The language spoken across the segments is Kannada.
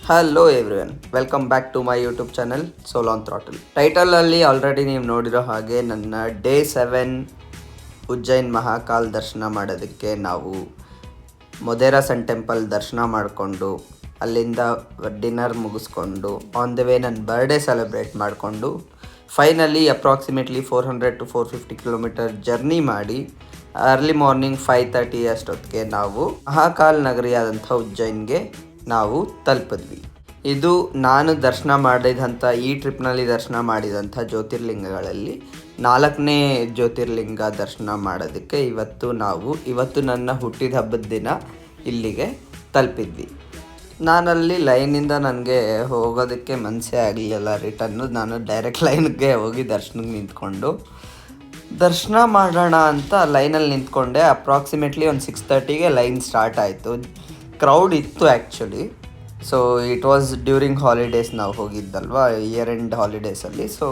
Hello everyone, welcome back to my YouTube channel soul on throttle. ಟೈಟಲಲ್ಲಿ ಆಲ್ರೆಡಿ ನೀವು ನೋಡಿರೋ ಹಾಗೆ ನನ್ನ ಡೇ 7 ಉಜ್ಜೈನ್ ಮಹಾಕಾಲ್ ದರ್ಶನ ಮಾಡೋದಕ್ಕೆ ನಾವು ಮೊದೇರಾ ಸನ್ ಟೆಂಪಲ್ ದರ್ಶನ ಮಾಡಿಕೊಂಡು ಅಲ್ಲಿಂದ ಡಿನ್ನರ್ ಮುಗಿಸ್ಕೊಂಡು ಆನ್ ದ ವೇ ನನ್ನ ಬರ್ಡೇ ಸೆಲೆಬ್ರೇಟ್ ಮಾಡಿಕೊಂಡು finally approximately 400 to 450 kilometre journey ಮಾಡಿ ಅರ್ಲಿ ಮಾರ್ನಿಂಗ್ 5:30 ಅಷ್ಟೊತ್ತಿಗೆ ನಾವು ಮಹಾಕಾಲ್ ನಗರಿಯಾದಂಥ ಉಜ್ಜೈನ್ಗೆ ನಾವು ತಲುಪಿದ್ವಿ. ಇದು ನಾನು ದರ್ಶನ ಮಾಡಿದಂಥ ಈ ಟ್ರಿಪ್ನಲ್ಲಿ ದರ್ಶನ ಮಾಡಿದಂಥ ಜ್ಯೋತಿರ್ಲಿಂಗಗಳಲ್ಲಿ 4ನೇ ಜ್ಯೋತಿರ್ಲಿಂಗ ದರ್ಶನ ಮಾಡೋದಕ್ಕೆ ಇವತ್ತು ನನ್ನ ಹುಟ್ಟಿದ ಹಬ್ಬದ ದಿನ ಇಲ್ಲಿಗೆ ತಲುಪಿದ್ವಿ. ನಾನಲ್ಲಿ ಲೈನಿಂದ ನನಗೆ ಹೋಗೋದಕ್ಕೆ ಮನಸ್ಸೇ ಆಗಲಿಲ್ಲ. ರಿಟರ್ನು ನಾನು ಡೈರೆಕ್ಟ್ ಲೈನ್ಗೆ ಹೋಗಿ ದರ್ಶನಕ್ಕೆ ನಿಂತ್ಕೊಂಡು ದರ್ಶನ ಮಾಡೋಣ ಅಂತ ಲೈನಲ್ಲಿ ನಿಂತ್ಕೊಂಡೆ. ಅಪ್ರಾಕ್ಸಿಮೇಟ್ಲಿ ಒಂದು 6:30ಗೆ ಲೈನ್ ಸ್ಟಾರ್ಟ್ ಆಯಿತು. ಕ್ರೌಡ್ ಇತ್ತು actually. So it was during holidays, ನಾವು ಹೋಗಿದ್ದಲ್ವ ಇಯರ್ ಎಂಡ್ ಹಾಲಿಡೇಸಲ್ಲಿ. ಸೊ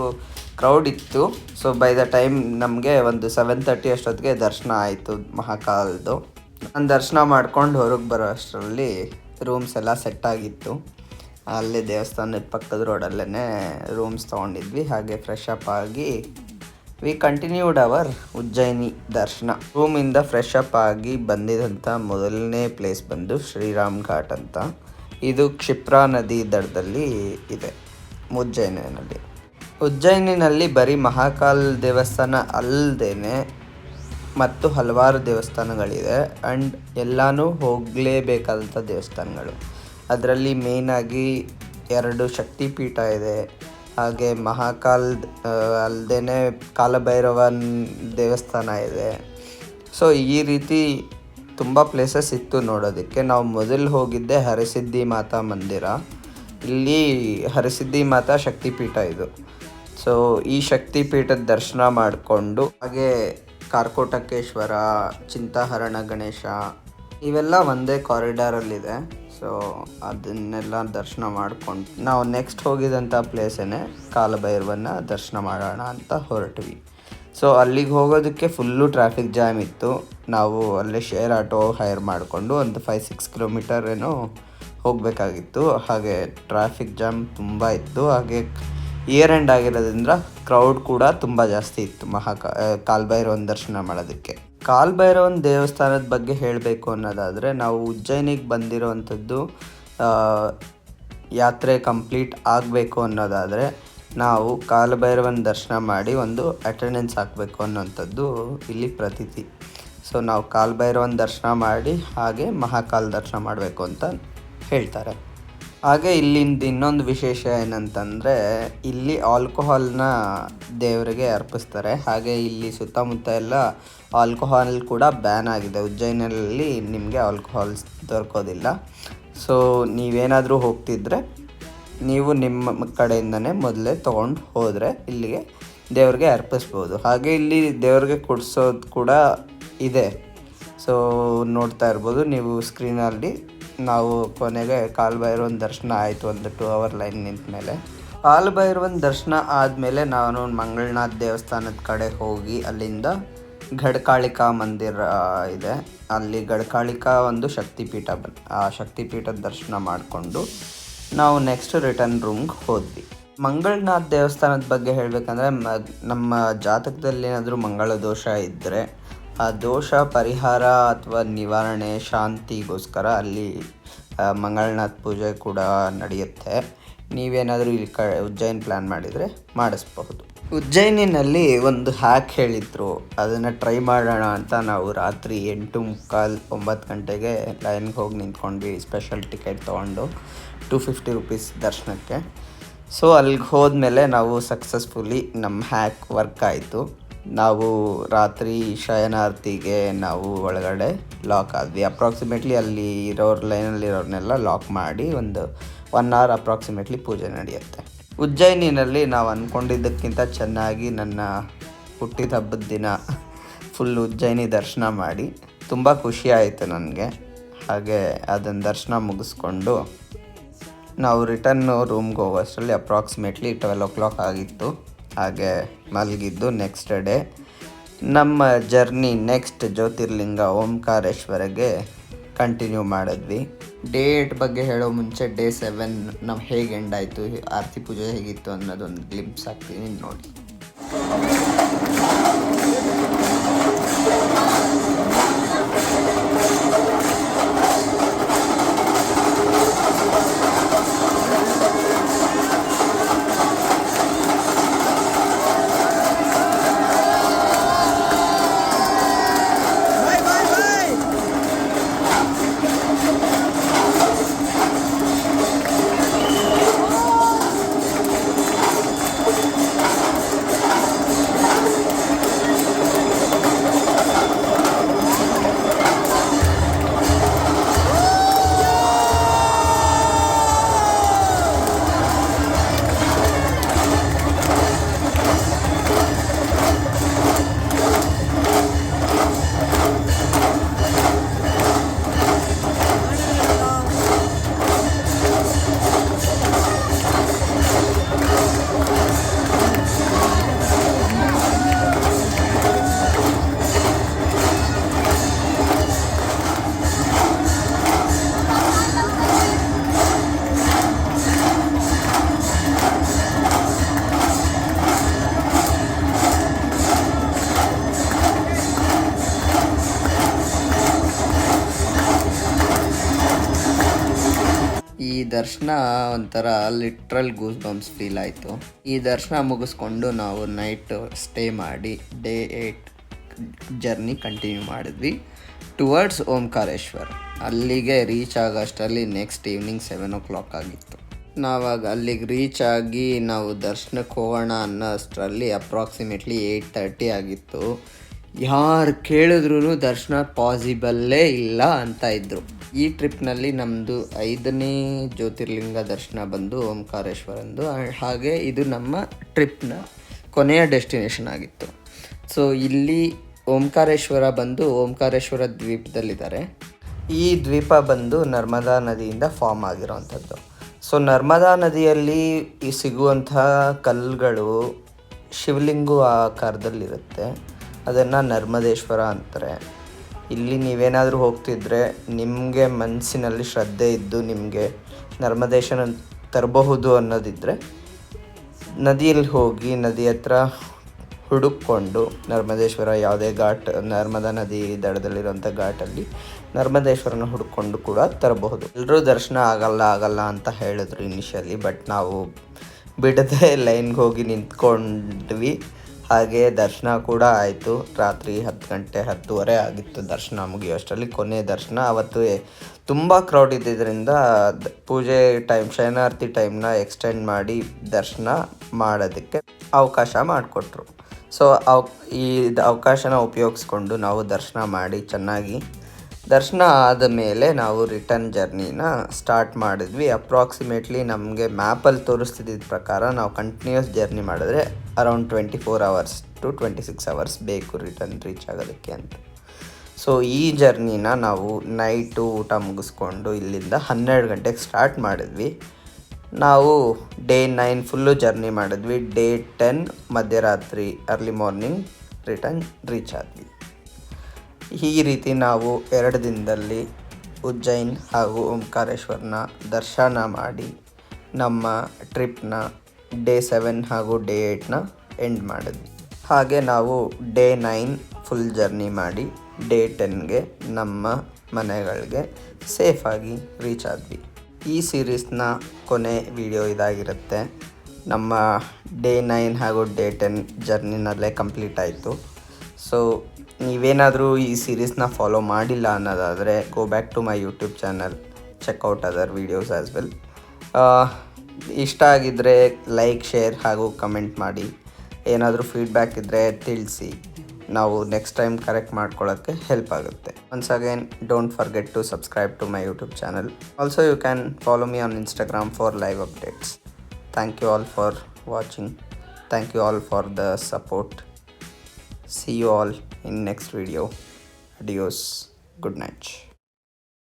ಕ್ರೌಡ್ ಇತ್ತು. ಸೊ ಬೈ ದ ಟೈಮ್ ನಮಗೆ ಒಂದು 7:30 ಅಷ್ಟೊತ್ತಿಗೆ ದರ್ಶನ ಆಯಿತು ಮಹಾಕಾಲ್ದು. ನಾನು ದರ್ಶನ ಮಾಡ್ಕೊಂಡು ಹೊರಗೆ ಬರೋ ಅಷ್ಟರಲ್ಲಿ ರೂಮ್ಸ್ ಎಲ್ಲ ಸೆಟ್ ಆಗಿತ್ತು. ಅಲ್ಲೇ ದೇವಸ್ಥಾನದ ಪಕ್ಕದ ರೋಡಲ್ಲೇ ರೂಮ್ಸ್ ತೊಗೊಂಡಿದ್ವಿ. ಹಾಗೆ ಫ್ರೆಶ್ ಅಪ್ ಆಗಿ ವಿ ಕಂಟಿನ್ಯೂಡ್ ಅವರ್ ಉಜ್ಜಯಿನಿ ದರ್ಶನ. ರೂಮಿಂದ ಫ್ರೆಶ್ ಅಪ್ ಆಗಿ ಬಂದಿದ್ದಂಥ ಮೊದಲನೇ ಪ್ಲೇಸ್ ಬಂದು ಶ್ರೀರಾಮ್ ಘಾಟ್ ಅಂತ. ಇದು ಕ್ಷಿಪ್ರಾ ನದಿ ದಡದಲ್ಲಿ ಇದೆ ಉಜ್ಜಯಿನಿನಲ್ಲಿ. ಉಜ್ಜಯಿನಿನಲ್ಲಿ ಬರೀ ಮಹಾಕಾಲ್ ದೇವಸ್ಥಾನ ಅಲ್ಲದೇ ಮತ್ತು ಹಲವಾರು ದೇವಸ್ಥಾನಗಳಿದೆ. ಆ್ಯಂಡ್ ಎಲ್ಲನೂ ಹೋಗಲೇಬೇಕಾದಂಥ ದೇವಸ್ಥಾನಗಳು. ಅದರಲ್ಲಿ ಮೇಯ್ನಾಗಿ 2 ಶಕ್ತಿಪೀಠ ಇದೆ. ಹಾಗೆ ಮಹಾಕಾಲ್ ಅಲ್ಲದೇ ಕಾಲಭೈರವನ ದೇವಸ್ಥಾನ ಇದೆ. ಸೊ ಈ ರೀತಿ ತುಂಬ ಪ್ಲೇಸಸ್ ಇತ್ತು ನೋಡೋದಕ್ಕೆ. ನಾವು ಮೊದಲು ಹೋಗಿದ್ದೆ ಹರಸಿದ್ಧಿ ಮಾತಾ ಮಂದಿರ. ಇಲ್ಲಿ ಹರಸಿದ್ಧಿ ಮಾತಾ ಶಕ್ತಿಪೀಠ ಇದು. ಸೊ ಈ ಶಕ್ತಿಪೀಠದ ದರ್ಶನ ಮಾಡಿಕೊಂಡು ಹಾಗೆ ಕಾರ್ಕೋಟಕೇಶ್ವರ, ಚಿಂತಾಹರಣ ಗಣೇಶ ಇವೆಲ್ಲ ಒಂದೇ ಕಾರಿಡಾರಲ್ಲಿದೆ. ಸೊ ಅದನ್ನೆಲ್ಲ ದರ್ಶನ ಮಾಡ್ಕೊಂಡು ನಾವು ನೆಕ್ಸ್ಟ್ ಹೋಗಿದಂಥ ಪ್ಲೇಸೇ ಕಾಲಭೈರವನ್ನ ದರ್ಶನ ಮಾಡೋಣ ಅಂತ ಹೊರಟ್ವಿ. ಸೊ ಅಲ್ಲಿಗೆ ಹೋಗೋದಕ್ಕೆ ಫುಲ್ಲು ಟ್ರಾಫಿಕ್ ಜಾಮ್ ಇತ್ತು. ನಾವು ಅಲ್ಲೇ ಶೇರ್ ಆಟೋ ಹೈರ್ ಮಾಡಿಕೊಂಡು ಒಂದು 5-6 ಕಿಲೋಮೀಟರ್ ಏನೋ ಹೋಗಬೇಕಾಗಿತ್ತು. ಹಾಗೆ ಟ್ರಾಫಿಕ್ ಜಾಮ್ ತುಂಬ ಇತ್ತು. ಹಾಗೆ ಇಯರ್ ಎಂಡ್ ಆಗಿರೋದ್ರಿಂದ ಕ್ರೌಡ್ ಕೂಡ ತುಂಬ ಜಾಸ್ತಿ ಇತ್ತು ಕಾಲಭೈರವನ ದರ್ಶನ ಮಾಡೋದಕ್ಕೆ. ಕಾಲಭೈರವನ ದೇವಸ್ಥಾನದ ಬಗ್ಗೆ ಹೇಳಬೇಕು ಅನ್ನೋದಾದರೆ, ನಾವು ಉಜ್ಜಯಿನಿಗೆ ಬಂದಿರೋವಂಥದ್ದು ಯಾತ್ರೆ ಕಂಪ್ಲೀಟ್ ಆಗಬೇಕು ಅನ್ನೋದಾದರೆ ನಾವು ಕಾಲಭೈರವನ ದರ್ಶನ ಮಾಡಿ ಒಂದು ಅಟೆಂಡೆನ್ಸ್ ಹಾಕಬೇಕು ಅನ್ನೋಂಥದ್ದು ಇಲ್ಲಿ ಪ್ರತೀತಿ. ಸೊ ನಾವು ಕಾಲಭೈರವನ ದರ್ಶನ ಮಾಡಿ ಹಾಗೆ ಮಹಾಕಾಲ್ ದರ್ಶನ ಮಾಡಬೇಕು ಅಂತ ಹೇಳ್ತಾರೆ. ಹಾಗೆ ಇಲ್ಲಿಂದ ಇನ್ನೊಂದು ವಿಶೇಷ ಏನಂತಂದರೆ, ಇಲ್ಲಿ ಆಲ್ಕೋಹಾಲ್ನ ದೇವರಿಗೆ ಅರ್ಪಿಸ್ತಾರೆ. ಹಾಗೆ ಇಲ್ಲಿ ಸುತ್ತಮುತ್ತ ಎಲ್ಲ ಆಲ್ಕೋಹಾಲ್ ಕೂಡ ಬ್ಯಾನ್ ಆಗಿದೆ. ಉಜ್ಜಯಿನಲ್ಲಿ ನಿಮಗೆ ಆಲ್ಕೋಹಾಲ್ ದೊರಕೋದಿಲ್ಲ. ಸೊ ನೀವೇನಾದರೂ ಹೋಗ್ತಿದ್ರೆ ನೀವು ನಿಮ್ಮ ಕಡೆಯಿಂದನೇ ಮೊದಲೇ ತೊಗೊಂಡು ಹೋದರೆ ಇಲ್ಲಿಗೆ ದೇವ್ರಿಗೆ ಅರ್ಪಿಸ್ಬೋದು. ಹಾಗೆ ಇಲ್ಲಿ ದೇವ್ರಿಗೆ ಕೊಡಿಸೋದು ಕೂಡ ಇದೆ. ಸೊ ನೋಡ್ತಾ ಇರ್ಬೋದು ನೀವು ಸ್ಕ್ರೀನಲ್ಲಿ. ನಾವು ಕೊನೆಗೆ ಕಾಲಭೈರವನ ದರ್ಶನ ಆಯಿತು ಒಂದು 2 hour ಲೈನ್ ನಿಂತ ಮೇಲೆ. ಕಾಲಭೈರವನ ದರ್ಶನ ಆದಮೇಲೆ ನಾನು ಮಂಗಳನಾಥ್ ದೇವಸ್ಥಾನದ ಕಡೆ ಹೋಗಿ ಅಲ್ಲಿಂದ ಗಡ್ಕಾಳಿಕಾ ಮಂದಿರ ಇದೆ, ಅಲ್ಲಿ ಗಡ್ಕಾಳಿಕಾ ಒಂದು ಶಕ್ತಿಪೀಠ ಆ ಶಕ್ತಿಪೀಠದ ದರ್ಶನ ಮಾಡಿಕೊಂಡು ನಾವು ನೆಕ್ಸ್ಟ್ ರಿಟರ್ನ್ ರೂಮ್ಗೆ ಹೋದ್ವಿ. ಮಂಗಳನಾಥ್ ದೇವಸ್ಥಾನದ ಬಗ್ಗೆ ಹೇಳಬೇಕಂದ್ರೆ, ನಮ್ಮ ಜಾತಕದಲ್ಲಿ ಏನಾದರೂ ಮಂಗಳ ದೋಷ ಇದ್ದರೆ ಆ ದೋಷ ಪರಿಹಾರ ಅಥವಾ ನಿವಾರಣೆ ಶಾಂತಿಗೋಸ್ಕರ ಅಲ್ಲಿ ಮಂಗಳನಾಥ್ ಪೂಜೆ ಕೂಡ ನಡೆಯುತ್ತೆ. ನೀವೇನಾದರೂ ಇಲ್ಲಿ ಉಜ್ಜಯಿನ್ ಪ್ಲ್ಯಾನ್ ಮಾಡಿದರೆ ಮಾಡಿಸ್ಬಹುದು. ಉಜ್ಜಯಿನಿನಲ್ಲಿ ಒಂದು ಹ್ಯಾಕ್ ಹೇಳಿದ್ರು, ಅದನ್ನು ಟ್ರೈ ಮಾಡೋಣ ಅಂತ ನಾವು ರಾತ್ರಿ 8:45-9 ಗಂಟೆಗೆ ಲೈನ್ಗೆ ಹೋಗಿ ನಿಂತ್ಕೊಂಡ್ವಿ. ಸ್ಪೆಷಲ್ ಟಿಕೆಟ್ ತೊಗೊಂಡು 250 rupees ದರ್ಶನಕ್ಕೆ. ಸೊ ಅಲ್ಲಿಗೆ ಹೋದ್ಮೇಲೆ ನಾವು ಸಕ್ಸಸ್ಫುಲಿ ನಮ್ಮ ಹ್ಯಾಕ್ ವರ್ಕ್ ಆಯಿತು. ನಾವು ರಾತ್ರಿ ಶಯನಾರ್ತಿಗೆ ನಾವು ಒಳಗಡೆ ಲಾಕ್ ಆದ್ವಿ. ಅಪ್ರಾಕ್ಸಿಮೇಟ್ಲಿ ಅಲ್ಲಿ ಲೈನಲ್ಲಿರೋರ್ನೆಲ್ಲ ಲಾಕ್ ಮಾಡಿ ಒಂದು 1 hour ಅಪ್ರಾಕ್ಸಿಮೇಟ್ಲಿ ಪೂಜೆ ನಡೆಯುತ್ತೆ. ಉಜ್ಜಯಿನಿನಲ್ಲಿ ನಾವು ಅಂದ್ಕೊಂಡಿದ್ದಕ್ಕಿಂತ ಚೆನ್ನಾಗಿ ನನ್ನ ಹುಟ್ಟಿದ ಹಬ್ಬದ ದಿನ ಫುಲ್ ಉಜ್ಜಯಿನಿ ದರ್ಶನ ಮಾಡಿ ತುಂಬ ಖುಷಿ ಆಯಿತು ನನಗೆ. ಹಾಗೆ ಅದನ್ನು ದರ್ಶನ ಮುಗಿಸ್ಕೊಂಡು ನಾವು ರಿಟರ್ನು ರೂಮ್ಗೆ ಹೋಗೋ ಅಷ್ಟರಲ್ಲಿ ಅಪ್ರಾಕ್ಸಿಮೇಟ್ಲಿ 12 o'clock ಆಗಿತ್ತು. ಹಾಗೆ ಮಲಗಿದ್ದು ನೆಕ್ಸ್ಟ್ ಡೇ ನಮ್ಮ ಜರ್ನಿ ನೆಕ್ಸ್ಟ್ ಜ್ಯೋತಿರ್ಲಿಂಗ ಓಂಕಾರೇಶ್ವರಗೆ ಕಂಟಿನ್ಯೂ ಮಾಡಿದ್ವಿ. ಡೇ 8 ಬಗ್ಗೆ ಹೇಳೋ ಮುಂಚೆ ಡೇ 7 ನಾವು ಹೇಗೆ ಎಂಡ್ ಆಯಿತು, ಆರತಿ ಪೂಜೆ ಹೇಗಿತ್ತು ಅನ್ನೋದೊಂದು ಗ್ಲಿಂಪ್ಸ್ ಹಾಕ್ತೀನಿ ನೋಡಿ. ಈ ದರ್ಶನ ಒಂಥರ ಲಿಟ್ರಲ್ ಗೂಸ್ ಬಂಪ್ಸ್ ಫೀಲ್ ಆಯಿತು. ಈ ದರ್ಶನ ಮುಗಿಸ್ಕೊಂಡು ನಾವು ನೈಟ್ ಸ್ಟೇ ಮಾಡಿ ಡೇ 8 ಜರ್ನಿ ಕಂಟಿನ್ಯೂ ಮಾಡಿದ್ವಿ ಟುವರ್ಡ್ಸ್ ಓಂಕಾರೇಶ್ವರ್. ಅಲ್ಲಿಗೆ ರೀಚ್ ಆಗೋಷ್ಟರಲ್ಲಿ ನೆಕ್ಸ್ಟ್ ಈವ್ನಿಂಗ್ 7 o'clock ಆಗಿತ್ತು. ನಾವಾಗ ಅಲ್ಲಿಗೆ ರೀಚ್ ಆಗಿ ನಾವು ದರ್ಶನಕ್ಕೆ ಹೋಗೋಣ ಅನ್ನೋ ಅಷ್ಟರಲ್ಲಿ ಅಪ್ರಾಕ್ಸಿಮೇಟ್ಲಿ 8:30 ಆಗಿತ್ತು. ಯಾರು ಕೇಳಿದ್ರೂ ದರ್ಶನ ಪಾಸಿಬಲ್ಲೇ ಇಲ್ಲ ಅಂತ ಇದ್ದರು. ಈ ಟ್ರಿಪ್ನಲ್ಲಿ ನಮ್ಮದು 5ನೇ ಜ್ಯೋತಿರ್ಲಿಂಗ ದರ್ಶನ ಬಂದು ಓಂಕಾರೇಶ್ವರಂದು. ಹಾಗೆ ಇದು ನಮ್ಮ ಟ್ರಿಪ್ನ ಕೊನೆಯ ಡೆಸ್ಟಿನೇಷನ್ ಆಗಿತ್ತು. ಸೊ ಇಲ್ಲಿ ಓಂಕಾರೇಶ್ವರ ಬಂದು ಓಂಕಾರೇಶ್ವರ ದ್ವೀಪದಲ್ಲಿದ್ದಾರೆ. ಈ ದ್ವೀಪ ಬಂದು ನರ್ಮದಾ ನದಿಯಿಂದ ಫಾರ್ಮ್ ಆಗಿರೋವಂಥದ್ದು. ಸೊ ನರ್ಮದಾ ನದಿಯಲ್ಲಿ ಈ ಸಿಗುವಂತಹ ಕಲ್ಲುಗಳು ಶಿವಲಿಂಗ ಆಕಾರದಲ್ಲಿರುತ್ತೆ. ಅದನ್ನು ನರ್ಮದೇಶ್ವರ ಅಂತಾರೆ. ಇಲ್ಲಿ ನೀವೇನಾದರೂ ಹೋಗ್ತಿದ್ರೆ ನಿಮಗೆ ಮನಸ್ಸಿನಲ್ಲಿ ಶ್ರದ್ಧೆ ಇದ್ದು ನಿಮಗೆ ನರ್ಮದೇಶನ ತರಬಹುದು ಅನ್ನೋದಿದ್ದರೆ ನದಿಯಲ್ಲಿ ಹೋಗಿ ನದಿ ಹತ್ರ ಹುಡುಕೊಂಡು ನರ್ಮದೇಶ್ವರ ಯಾವುದೇ ಘಾಟ್ ನರ್ಮದಾ ನದಿ ದಡದಲ್ಲಿರುವಂಥ ಘಾಟಲ್ಲಿ ನರ್ಮದೇಶ್ವರನ ಹುಡುಕೊಂಡು ಕೂಡ ತರಬಹುದು. ಎಲ್ಲರೂ ದರ್ಶನ ಆಗಲ್ಲ ಅಂತ ಹೇಳಿದ್ರು ಇನಿಷಿಯಲಿ. ಬಟ್ ನಾವು ಬಿಡದೆ ಲೈನ್ಗೆ ಹೋಗಿ ನಿಂತ್ಕೊಂಡ್ವಿ. ಹಾಗೆ ದರ್ಶನ ಕೂಡ ಆಯಿತು. ರಾತ್ರಿ 10 ಗಂಟೆ 10:30 ಆಗಿತ್ತು ದರ್ಶನ ಮುಗಿಯೋಷ್ಟರಲ್ಲಿ. ಕೊನೆ ದರ್ಶನ ಅವತ್ತು ತುಂಬ ಕ್ರೌಡ್ ಇದ್ದಿದ್ದರಿಂದ ಪೂಜೆ ಟೈಮ್ ಶಯನಾರ್ತಿ ಟೈಮ್ನ ಎಕ್ಸ್ಟೆಂಡ್ ಮಾಡಿ ದರ್ಶನ ಮಾಡೋದಕ್ಕೆ ಅವಕಾಶ ಮಾಡಿಕೊಟ್ರು. ಸೊ ಈ ಅವಕಾಶನ ಉಪಯೋಗಿಸ್ಕೊಂಡು ನಾವು ದರ್ಶನ ಮಾಡಿ ಚೆನ್ನಾಗಿ ದರ್ಶನ ಆದ ಮೇಲೆ ನಾವು ರಿಟರ್ನ್ ಜರ್ನಿನ ಸ್ಟಾರ್ಟ್ ಮಾಡಿದ್ವಿ. ಅಪ್ರಾಕ್ಸಿಮೇಟ್ಲಿ ನಮಗೆ ಮ್ಯಾಪಲ್ಲಿ ತೋರಿಸ್ತಿದ್ದ ಪ್ರಕಾರ ನಾವು ಕಂಟಿನ್ಯೂಸ್ ಜರ್ನಿ ಮಾಡಿದ್ರೆ ಅರೌಂಡ್ 24 hours to 26 hours ಬೇಕು ರಿಟರ್ನ್ ರೀಚ್ ಆಗೋದಕ್ಕೆ ಅಂತ. ಸೊ ಈ ಜರ್ನಿನ ನಾವು ನೈಟು ಊಟ ಮುಗಿಸ್ಕೊಂಡು ಇಲ್ಲಿಂದ 12 ಗಂಟೆಗೆ ಸ್ಟಾರ್ಟ್ ಮಾಡಿದ್ವಿ. ನಾವು ಡೇ 9 ಫುಲ್ಲು ಜರ್ನಿ ಮಾಡಿದ್ವಿ. ಡೇ 10 ಮಧ್ಯರಾತ್ರಿ ಅರ್ಲಿ ಮಾರ್ನಿಂಗ್ ರಿಟರ್ನ್ ರೀಚ್ ಆದ್ವಿ. ಈ ರೀತಿ ನಾವು 2 ದಿನದಲ್ಲಿ ಉಜ್ಜೈನ್ ಹಾಗೂ ಓಂಕಾರೇಶ್ವರನ ದರ್ಶನ ಮಾಡಿ ನಮ್ಮ ಟ್ರಿಪ್ನ ಡೇ 7 ಹಾಗೂ ಡೇ 8ನ ಎಂಡ್ ಮಾಡಿದ್ವಿ. ಹಾಗೆ ನಾವು ಡೇ 9 ಫುಲ್ ಜರ್ನಿ ಮಾಡಿ ಡೇ 10ಗೆ ನಮ್ಮ ಮನೆಗಳಿಗೆ ಸೇಫಾಗಿ ರೀಚ್ ಆದ್ವಿ. ಈ ಸೀರೀಸ್ನ ಕೊನೆ ವಿಡಿಯೋ ಇದಾಗಿರುತ್ತೆ. ನಮ್ಮ ಡೇ 9 ಹಾಗೂ ಡೇ 10 ಜರ್ನಿನಲ್ಲೇ ಕಂಪ್ಲೀಟ್ ಆಯಿತು. ಸೊ ನೀವೇನಾದರೂ ಈ ಸೀರೀಸ್ನ ಫಾಲೋ ಮಾಡಿಲ್ಲ ಅನ್ನೋದಾದರೆ go back to my YouTube channel, check out other videos as well. ಇಷ್ಟ ಆಗಿದ್ದರೆ ಲೈಕ್, ಶೇರ್ ಹಾಗೂ ಕಮೆಂಟ್ ಮಾಡಿ. ಏನಾದರೂ ಫೀಡ್ಬ್ಯಾಕ್ ಇದ್ದರೆ ತಿಳಿಸಿ. ನಾವು ನೆಕ್ಸ್ಟ್ ಟೈಮ್ ಕರೆಕ್ಟ್ ಮಾಡ್ಕೊಳ್ಳೋಕ್ಕೆ ಹೆಲ್ಪ್ ಆಗುತ್ತೆ. Once again don't forget to subscribe to my YouTube channel. Also you can follow me on Instagram for live updates. Thank you all for watching. Thank you all for the support. See you all in next video. Adios. Good night.